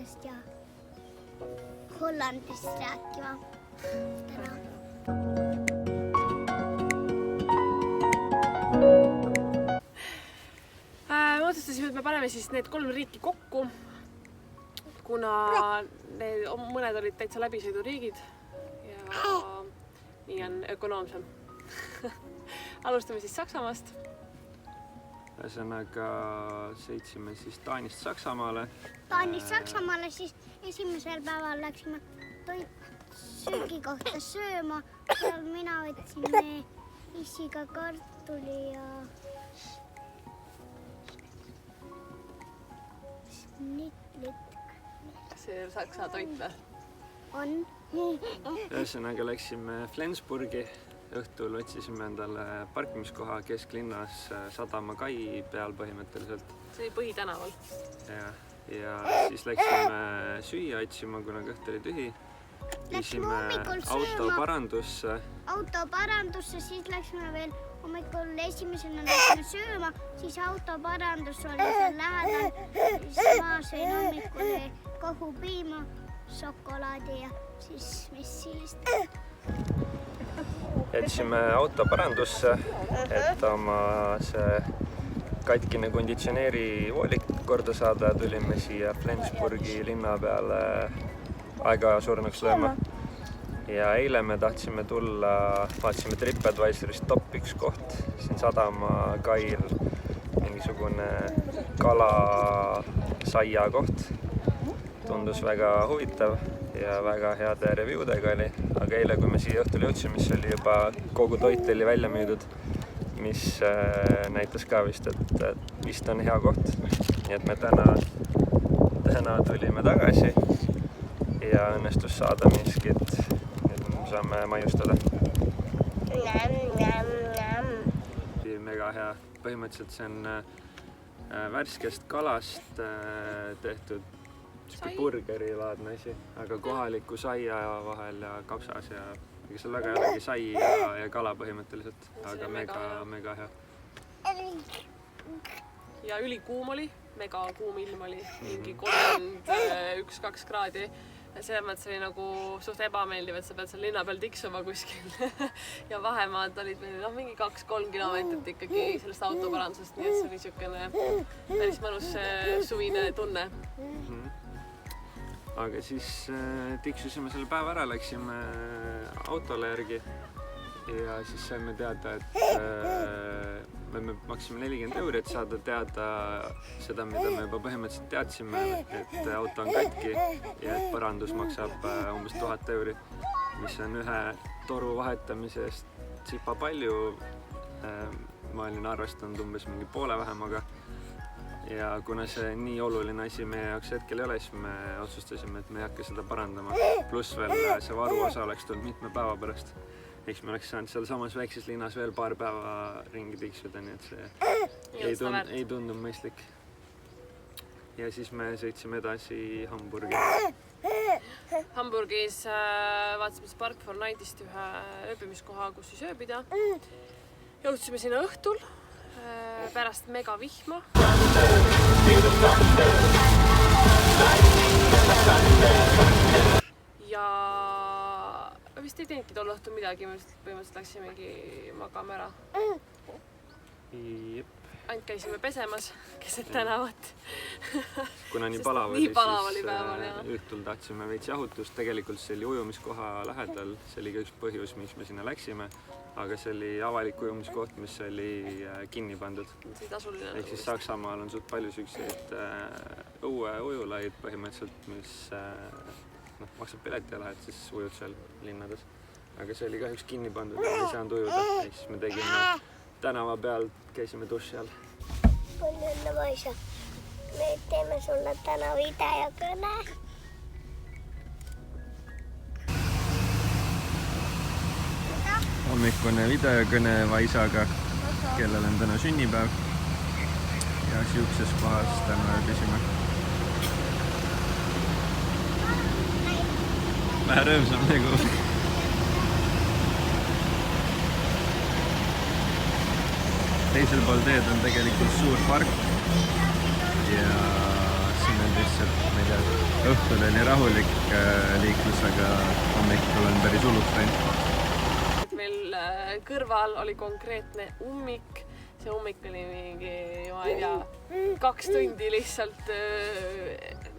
Belgiast ja Hollandist rääkima täna. Otsustasime, et me paneme siis need 3 riiki kokku, kuna mõned olid täitsa läbisõiduriigid ja nii on ökonoomsem. Alustame siis Saksamaast. Ühesõnaga sõitsime siis Taanist Saksamaale. Taanist Saksamaale siis esimesel päeval läksime söögikohta sööma. Seal mina võtsime issiga kartuli ja snitlit. See on saksa toit või? On. Ühesõnaga läksime Flensburgi. Õhtul otsisime endale parkimiskoha kesklinnas sadama kai peal põhimõtteliselt. See oli Põhitänaval. Ja siis läksime süüa otsima, kuna kõht oli tühi. Läksime autoparandusse, siis läksime veel hommikul esimesena läksime sööma, siis autoparandus oli seal lähedal. Siis ma sõin hommikul kohupiima, šokolaadi ja siis mis siilist. Jätsime autoparandusse, et oma see katkine konditsioneeri voolik korda saada. Tulime siia Flensburgi linna peale aega surnuks lööma. Ja eile me tahtsime tulla, vaatasime TripAdvisorist top 1 koht siin sadama kail, mingisugune kalasaia koht. Tundus väga huvitav ja väga heade reviewdega oli, aga eile, kui me siia õhtul jõudsime, mis oli juba kogu toit oli välja müüdud, mis näitas ka vist, et vist on hea koht. Nii et me täna tulime tagasi ja õnnestus saada miskit. Nüüd me saame maiustada. Mega hea. Põhimõtteliselt see on värskest kalast tehtud burgerilaadne asi, aga kohaliku saia vahel ja kapsas ja seal väga ei olegi sai ja kala põhimõtteliselt, aga mega hea. Ja ülikuum oli, mega kuum ilm oli, mingi 31-2 kraadi. Selles mõttes oli nagu suht ebameeldiv, et sa pead seal linna peal tiksuma kuskil ja vahemaad olid meil mingi 2-3 kilomeetrit ikkagi sellest autoparandusest, nii et see oli niisugune päris mõnus suvine tunne. Aga siis tiksusime selle päeva ära, läksime autole järgi ja siis saime teada, et me maksime 40 €, et saada teada seda, mida me juba põhimõtteliselt teadsime, et auto on katki ja et parandus maksab umbes 1000 €, mis on ühe toru vahetamise eest tsipa palju. Ma olin arvestanud umbes mingi poole vähem, aga ja kuna see nii oluline asi meie jaoks hetkel ei ole, siis me otsustasime, et me ei hakka seda parandama. Pluss veel see varuosa oleks tulnud mitme päeva pärast. Eks me oleks saanud seal samas väikses linnas veel paar päeva ringi tiksuda, nii et see ei tundunud mõistlik. Ja siis me sõitsime edasi Hamburgi. Hamburgis vaatasime Park for Nightist ühe ööbimiskoha, kus siis ööbida. Jõudsime sinna õhtul pärast mega vihma. Ja vist ei teinudki tol õhtul midagi, me põhimõtteliselt läksimegi magama ära. Ainult käisime pesemas keset tänavat. Kuna nii palav oli, siis õhtul tahtsime veits jahutust. Tegelikult see oli ujumiskoha lähedal, see oli ka üks põhjus, miks me sinna läksime. Aga see oli avalik ujumiskoht, mis oli kinni pandud. Ehk siis Saksamaal on suht palju selliseid õueujulaid põhimõtteliselt, mis maksab pileti ja lähed, siis ujud seal linnades. Aga see oli kahjuks kinni pandud ja ei saanud ujuda. Ehk siis me tegime tänava peal, käisime duši all. Palju õnne, Maisa. Me teeme sulle täna videokõne. Hommikune videokõne Vaisaga, kellel on täna sünnipäev. Ja siukses kohas täna ööbisime. Vähe rõõmsam nagu. Teisel pool teed on tegelikult suur park ja siin on lihtsalt, ma ei tea, õhtul oli rahulik liiklus, aga hommikul on päris hulluks läinud. Meil kõrval oli konkreetne ummik, see ummik oli mingi, ma ei tea, 2 tundi lihtsalt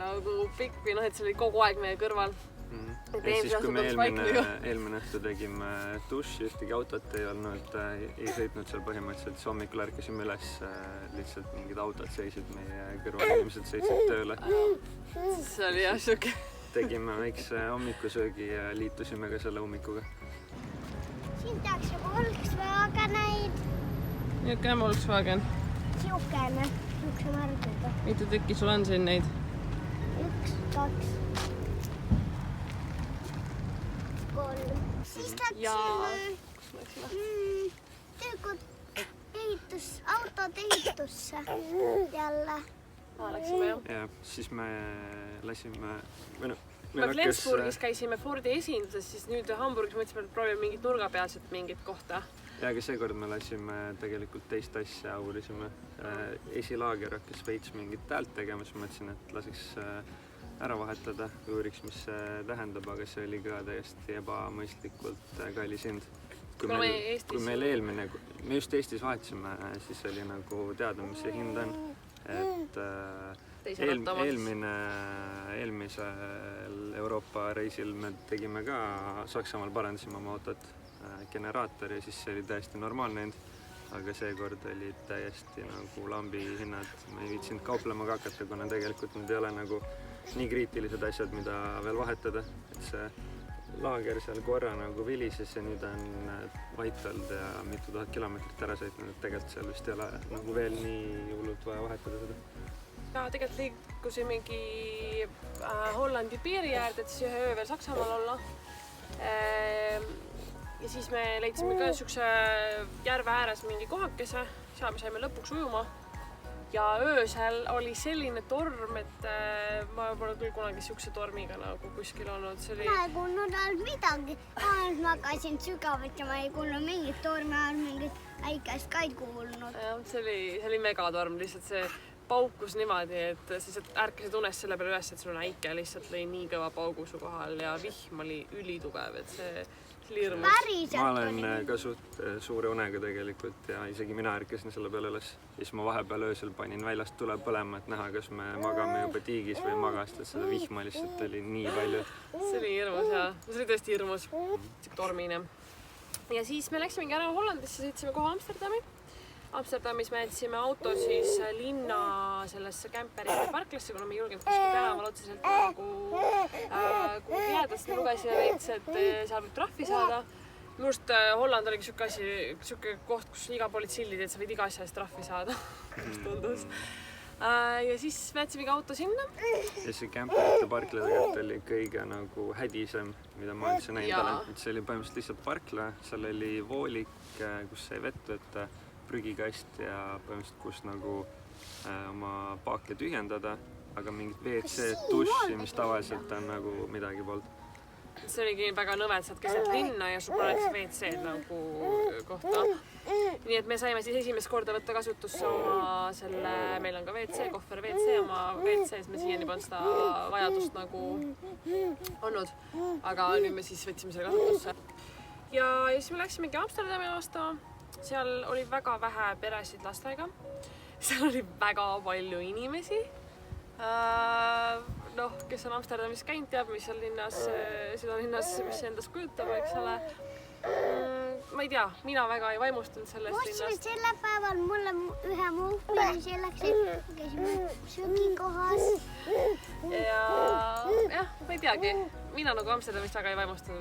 nagu pikk või noh, et see oli kogu aeg meie kõrval. Ja siis, kui me eelmine õhtu tegime duši, ühtegi autot ei olnud, ei sõitnud seal põhimõtteliselt, siis hommikul ärkasime üles, lihtsalt mingid autod seisid meie kõrval, inimesed sõitsid tööle. See oli jah siuke. Tegime väikse hommikusöögi ja liitusime ka selle ummikuga. Siin tahaks juba Volkswageneid. Niisugune Volkswagen. Siukene märgiga. Mitu tükki sul on siin neid? 1, 2, 3. Siis läksime autode ehitusse jälle. Läksime jah. Ja siis me lasime... Me Flensburgis käisime Fordi esinduses, siis nüüd Hamburgis mõtlesime, et proovime mingit nurgapealset mingit kohta. Ja aga seekord me lasime tegelikult teist asja, uurisime. Esilaager hakkas veits mingit häält tegema, siis mõtlesin, et laseks ära vahetada, uuriks, mis see tähendab, aga see oli ka täiesti ebamõistlikult kallis hind. Kui meil eelmine, me just Eestis vahetasime, siis oli nagu teada, mis see hind on. Et eelmisel Euroopa reisil me tegime ka, Saksamaal parandasime oma autot, generaator ja siis see oli täiesti normaalne hind. Aga seekord olid täiesti nagu lambi hinnad. Ma ei viitsinud kauplema ka hakata, kuna tegelikult need ei ole nagu nii kriitilised asjad, mida veel vahetada. Et see laager seal korra nagu vilises ja nüüd on vaitald ja mitu tuhat kilomeetrit ära sõitnud, et tegelikult seal vist ei ole nagu veel nii hullult vaja vahetada seda. Ja tegelikult liikusimegi Hollandi piiri äärde, et siis ühe öö veel Saksamaal olla. Ja siis me leidsime ka niisuguse järve ääres mingi kohakese, seal me saime lõpuks ujuma. Ja öösel oli selline torm, et ma pole küll kunagi niisuguse tormiga nagu kuskil olnud. Ma ei kuulnud ainult midagi. Ma magasin sügavalt ja ma ei kuulnud mingit tormi, ainult mingit äikest ka ei kuulnud. See oli megatorm, lihtsalt see paukus niimoodi, et siis ärkasid unest selle peale üles, et sul on äike lihtsalt lõi nii kõva paugu su kohal ja vihm oli ülitugev, et see oli hirmus. Ma olen ka suure unega tegelikult ja isegi mina ärkasin selle peale üles. Siis ma vahepeal öösel panin väljast tule põlema, et näha, kas me magame juba tiigis või magast, et seda vihma lihtsalt oli nii palju. See oli hirmus ja see oli tõesti hirmus, tormine. Ja siis me läksimegi ära Hollandisse, sõitsime kohe Amsterdami. Amsterdamis me jätsime auto siis linna sellesse kämperite parklasse, kuna me julgenud kuskil tänaval otseselt nagu jääda, sest me lugesime veits, et seal võib trahvi saada. Minust Holland oligi siuke koht, kus iga pool tsillid, et sa võid iga asja eest trahvi saada. Tundus. Ja siis me jätsimegi auto sinna. Ja see kämperite parkla tegelikult oli kõige nagu hädisem, mida ma üldse näinud olen. See oli põhimõtteliselt lihtsalt parkla, seal oli voolik, kus sai vett võtta, prügikast ja põhimõtteliselt, kus nagu oma paake tühjendada, aga mingit WC, duši, mis tavaliselt on nagu midagi poolt. See oligi väga nõve, et saad keset linna ja sul pole WC nagu kohta. Nii et me saime siis esimest korda võtta kasutusse oma selle, meil on ka WC, kohver WC, oma WC-s me siiani polnud seda vajadust nagu olnud, aga nüüd me siis võtsime selle kasutusse. Ja siis me läksimegi Amsterdami vaatama. Seal oli väga vähe peresid lastega. Seal oli väga palju inimesi. Kes on Amsterdamis käinud, teab, mis seal linnas, südalinnas, mis see endas kujutab, eks ole. Ma ei tea, mina väga ei vaimustunud sellest linnast. Ostsime selle päeval mulle ühe muupi selleks, et käisime söögikohas. Ja, ma ei teagi. Mina nagu Amsterdamist väga ei vaimustunud,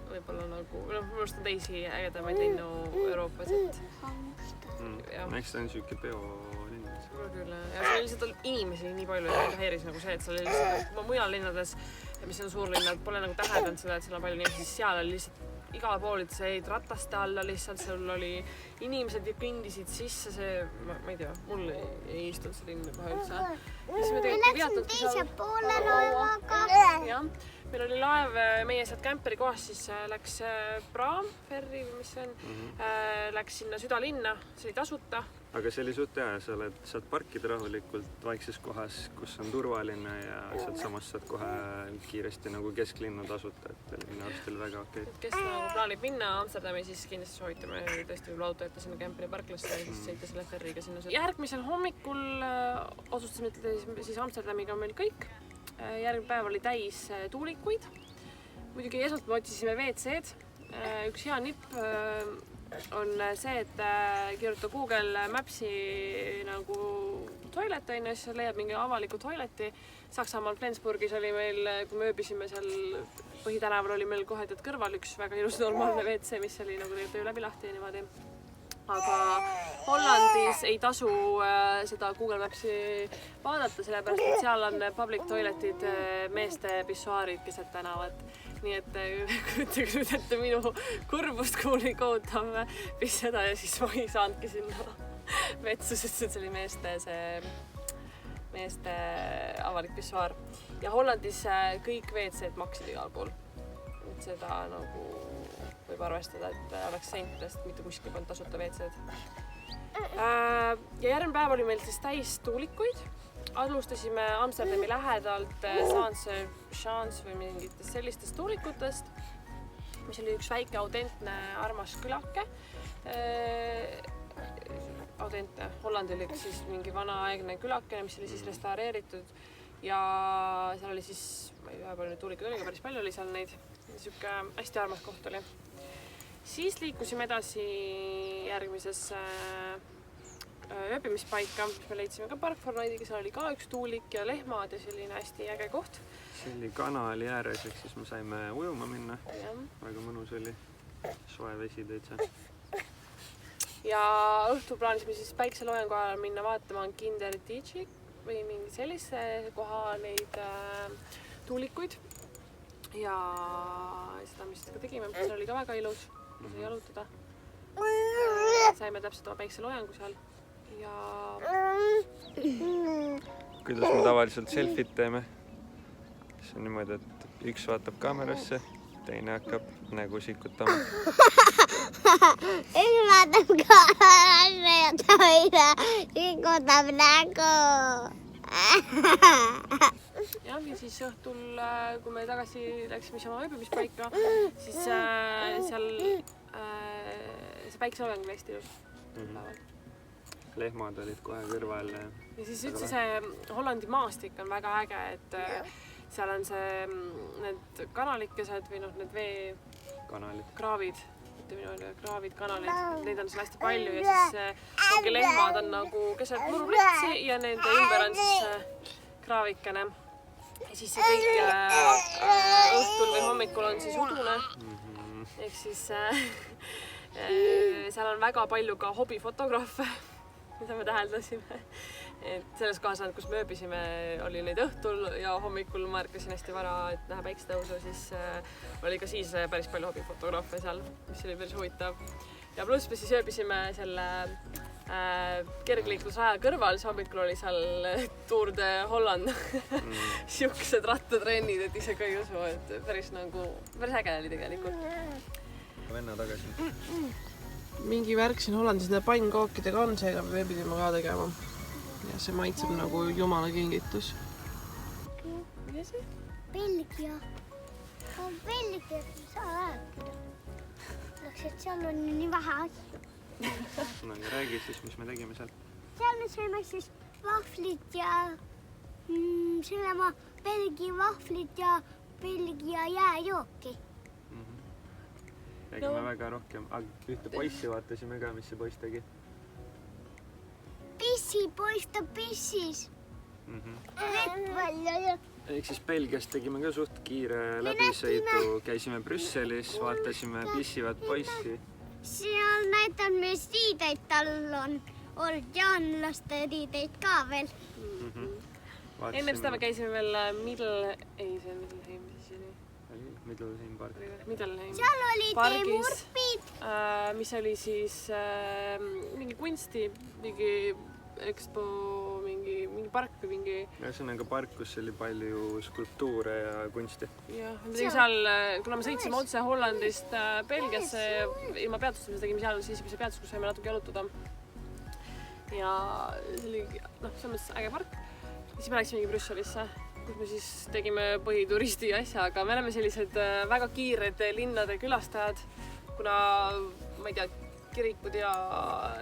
võib-olla nagu, mõnust on teisi ägedamaid linnu Euroopas, et... Eks ta on siuke peolinn. Küll, ja seal lihtsalt inimesi nii palju, et mind häiris nagu see, et seal oli lihtsalt mujal linnades, mis on suurlinnad, pole nagu täheldanud seda, et seal on palju inimesi, siis seal oli lihtsalt igal pool, et see jäid rataste alla lihtsalt, seal oli inimesed ja kõndisid sisse, see, ma ei tea, mul ei istunud see linn kohe üldse. Me läksime teise poole laevaga. meil oli laev, meie sealt kämperi kohast siis läks praam, ferri või mis see on, läks sinna südalinna, see oli tasuta. Aga see oli suht hea, sa saad parkida rahulikult vaikses kohas, kus on turvaline ja sealt samast saad kohe kiiresti nagu kesklinna tasuta, et minu arust oli väga okei. Kes nagu plaanib minna Amsterdami, siis kindlasti soovitame tõesti võib auto jätta sinna kämperi parklasse ja siis sõita selle ferriga sinna. Järgmisel hommikul otsustasime, et siis Amsterdamiga on meil kõik. Järgmine päev oli täis tuulikuid. Muidugi esmalt me otsisime WC-d. Üks hea nipp on see, et kirjuta Google Mapsi nagu toilet, siis leiab mingi avaliku toileti. Saksamaal Flensburgis oli meil, kui me ööbisime seal Põhitänäval, oli meil kohe tead kõrval üks väga ilus normaalne WC, mis oli nagu töö läbi lahti ja niimoodi. Aga Hollandis ei tasu seda Google Mapsi vaadata, sellepärast et seal on public toiletid, meeste pissuaarid keset tänavat. Nii et kujutage nüüd ette minu kurbust, kui mul ei kohutav pisseda ja siis ma ei saanudki sinna vetsu, sest see oli meeste avalik pissuaar. Ja Hollandis kõik WC-d maksid igal pool. Et seda nagu võib arvestada, et oleks sentidest, mitte kuskil polnud tasuta WC-d. Ja järgmine päev oli meil siis täis tuulikuid. Alustasime Amsterdami lähedalt Saint-Jean või mingitest sellistest tuulikutest, mis oli üks väike autentne armas külake. Autentne, Hollandi oli siis mingi vanaaegne külakene, mis oli siis restaureeritud ja seal oli siis, ma ei tea, palju neid tuulikuid oli, päris palju oli seal neid. Siuke hästi armas koht oli. Siis liikusime edasi järgmisesse ööbimispaika, mis me leidsime ka Park Fortnite'iga, seal oli ka üks tuulik ja lehmad ja selline hästi äge koht. See oli kanali ääres, ehk siis me saime ujuma minna. Ja. Väga mõnus oli, soe vesi täitsa. Ja õhtul plaanisime siis päikseloojangu ajal minna vaatama Kinder DJ või mingi sellise koha neid tuulikuid. Ja seda, mis ka tegime, see oli ka väga ilus, sai jalutada. Saime täpselt oma päikseloojangu seal. Ja... Kuidas me tavaliselt selfit teeme? See on niimoodi, et üks vaatab kaamerasse, teine hakkab nägu sikutama. Üks vaatab kaamerasse ja toine sikutab nägu. Ja siis õhtul, kui me tagasi läksime oma ööbimispaika, siis seal see päikseloojang oli hästi ilus. Lehmad olid kohe kõrval. Ja siis üldse see Hollandi maastik on väga äge, et seal on need kanalikesed või need veekraavid, kanalid, neid on seal hästi palju ja siis ongi lehmad on nagu keset muruplatsi ja nende ümber on siis kraavikene. Ja siis see kõik õhtul või hommikul on siis udune. Ehk siis seal on väga palju ka hobifotograafe, mida me täheldasime. Et selles kohas, kus me ööbisime, oli neid õhtul ja hommikul ma ärkasin hästi vara, et näha päiksetõusu, siis oli ka siis päris palju hobifotograafe seal, mis oli päris huvitav. Ja pluss me siis ööbisime selle kergliiklusaja kõrval, siis hommikul oli seal Tour de Holland. Siuksed rattatrennid, et ise ka ei usu, et päris äge oli tegelikult. Venna tagasi. Mingi värk siin Hollandis nende pannkookidega on, seega me pidime ka tegema. Ja see maitseb nagu jumala kingitus. Mida see? Belgia. Belgia ei saa rääkida. Et seal on nii vähe asju. No ja räägi siis, mis me tegime seal. Seal me sööme siis vahvlit ja Belgia vahvlit ja Belgia jääjooki. Tegime väga rohkem. Ühte poissi vaatasime ka, mis see poiss tegi. Poiss ta pissis. Ehk siis Belgias tegime ka suht kiire läbisõidu. Käisime Brüsselis, vaatasime pissivat poissi. Seal näitab mis riideid tal on olnud ja on laste riideid ka veel. Enne seda me käisime veel Middelheim seal olid murpid, mis oli siis mingi kunsti, mingi Expo mingi park või mingi... Ühesõnaga park, kus oli palju skulptuure ja kunsti. Jah, me tegime seal, kuna me sõitsime otse Hollandist Belgiasse ilma peatustama, me tegime seal siis esimese peatust, kus saime natuke jalutada. Ja see oli selles mõttes äge park. Siis me läksimegi Brüsselisse, kus me siis tegime põhituristi asja, aga me oleme sellised väga kiired linnade külastajad, kuna ma ei tea, kirikud ja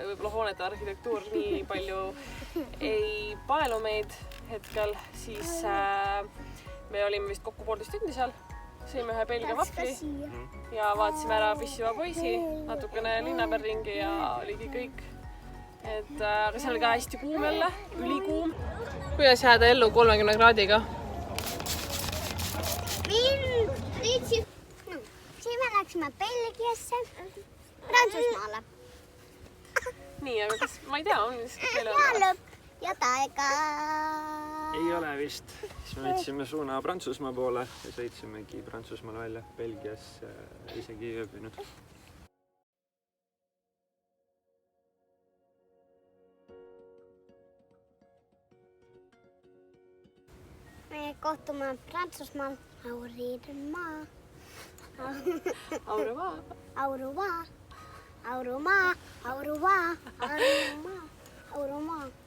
võib-olla hoonete arhitektuur nii palju ei paelu meid hetkel, siis me olime vist kokku 1,5 tundi seal, sõime ühe Belgia vafli ja vaatasime ära Pissiva poisi, natukene linna peal ringi ja oligi kõik. Aga seal oli ka hästi kuum jälle, ülikuum. Kuidas jääda ellu 30 kraadiga? Siis me läksime Belgiasse. Prantsusmaale. Nii, aga kas, ma ei tea, on ja lõpp ja taega. Ei ole vist. Siis me võtsime suuna Prantsusmaa poole ja sõitsimegi Prantsusmaal välja. Belgias isegi ei ööbinud. Me kohtume Prantsusmaal. Aurimaa. Au revoir. Au revoir. Au revoir. Au revoir. Au revoir. Au revoir.